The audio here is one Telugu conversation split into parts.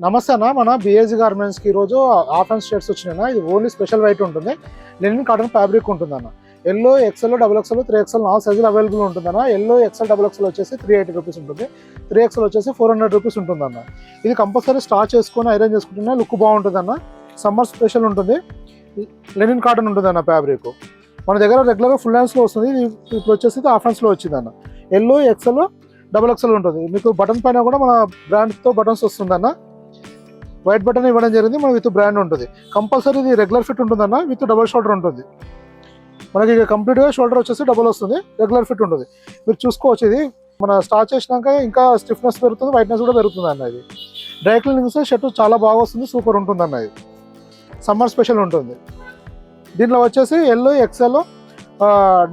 నమస్తే అన్న, మన బిఏజీ గార్మెంట్స్కి ఈరోజు హాఫ్ అండ్ షర్ట్స్ వచ్చినాయి. ఇది ఓన్లీ స్పెషల్ వైట్ ఉంటుంది, లెనిన్ కాటన్ ఫ్యాబ్రిక్ ఉంటుంది అన్న. Yellow XL, double XL, 3XL 4 సైజులు అవైలబుల్ ఉంటుందన్న. ఎల్లో ఎక్సెల్, డబుల్ ఎక్సెల్ వచ్చేసి 380 రూపీస్ ఉంటుంది, 3XL వచ్చేసి 400 రూపీస్ ఉంటుందన్న. ఇది కంపల్సరీ స్టార్చ్ చేసుకొని ఐరన్ చేసుకుంటున్నా లుక్ బాగుంటుందన్న. సమ్మర్ స్పెషల్ ఉంటుంది, లెనిన్ కాటన్ ఉంటుందన్న ఫ్యాబ్రిక్. మన దగ్గర రెగ్యులర్గా ఫుల్ హ్యాండ్స్లో వస్తుంది, ఇప్పుడు వచ్చేసి హాఫ్ హ్యాండ్స్లో వచ్చిందన్న. ఎల్లో ఎక్సెల్, డబుల్ ఎక్సెల్ ఉంటుంది. మీకు బటన్ పైన కూడా మన బ్రాండ్తో బటన్స్ వస్తుందన్న. వైట్ బటన్ ఇవ్వడం జరిగింది, మన విత్ బ్రాండ్ ఉంటుంది. కంపల్సరీ ఇది రెగ్యులర్ ఫిట్ ఉంటుందన్న, విత్ డబుల్ షోల్డర్ ఉంటుంది. మనకి ఇక కంప్లీట్గా షోల్డర్ వచ్చేసి డబుల్ వస్తుంది, రెగ్యులర్ ఫిట్ ఉంటుంది. మీరు చూసుకోవచ్చు, ఇది మన స్టార్ట్ చేసినాక ఇంకా స్టిఫ్నెస్ పెరుగుతుంది, వైట్నెస్ కూడా పెరుగుతుంది అన్న. ఇది డ్రై క్లీనింగ్స్ షర్ట్ చాలా బాగా వస్తుంది, సూపర్ ఉంటుంది అన్న. ఇది సమ్మర్ స్పెషల్ ఉంటుంది. దీంట్లో వచ్చేసి yellow XL,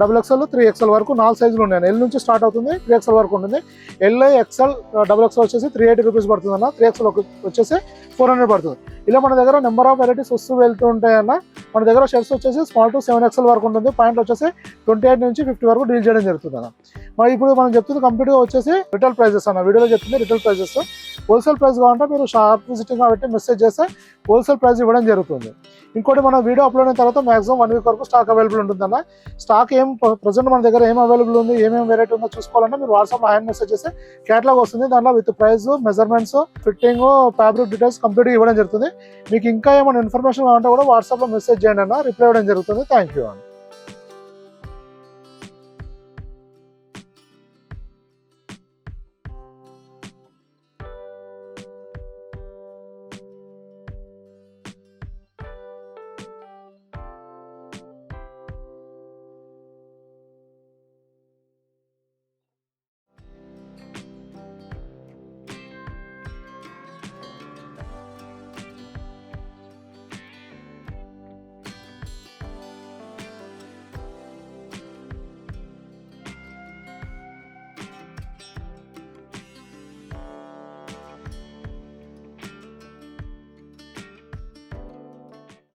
double XL, 3XL వరకు 4 సైజులు ఉన్నాయి. ఎల్ నుంచి స్టార్ట్ అవుతుంది, 3XL వరకు ఉంటుంది. ఎల్లో ఎక్సెల్, డబుల్ ఎక్సెల్ వచ్చేసి 380 రూపీస్ పడుతుంది అన్న. 3XL వచ్చేసి 400 పడుతుంది. ఇలా మన దగ్గర నెంబర్ ఆఫ్ వెరైటీస్ వస్తూ వెళ్తూ ఉంటాయన్న. మన దగ్గర షర్ట్స్ వచ్చేసి స్మాల్ టు 7XL వరకు ఉంటుంది. పాయింట్లు వచ్చేసి 28 నుంచి 50 వరకు డీల్ చేయడం జరుగుతుంది అన్న. మరి ఇప్పుడు మనం చెప్తుంది కంప్లీట్గా వచ్చేసి రిటైల్ ప్రైజెస్ అన్న. వీడియోలో చెప్తుంది రిటైల్ ప్రైజెస్. హోల్సేల్ ప్రైస్ కావాలంటే మీరు షాప్ విజిటింగ్ కాబట్టి మెసేజ్ చేస్తే హోల్సేల్ ప్రైస్ ఇవ్వడం జరుగుతుంది. ఇంకోటి మన వీడియో అప్లోడ్ అయిన తర్వాత మాక్సిమం 1 వీక్ వరకు స్టాక్ అవైలబుల్ ఉంటుందన్న. స్టాక్ ప్రజెంట్ మన దగ్గర ఏం అవైలబుల్ ఉంది, ఏమేమి వెరైటీ ఉందో చూసుకోవాలంటే మీరు వాట్సాప్లో హ్యాండ్ మెసేజ్ చేస్తే క్యాటలాగ్ వస్తుంది. దాంట్లో with price, measurements, fitting, fabric details కంప్లీట్గా ఇవ్వడం జరుగుతుంది. మీకు ఇంకా ఏమైనా ఇన్ఫర్మేషన్ కావాలంటే కూడా వాట్సాప్లో మెసేజ్ చేయండి అన్న, రిప్లై ఇవ్వడం జరుగుతుంది. థ్యాంక్ యూ అన్న.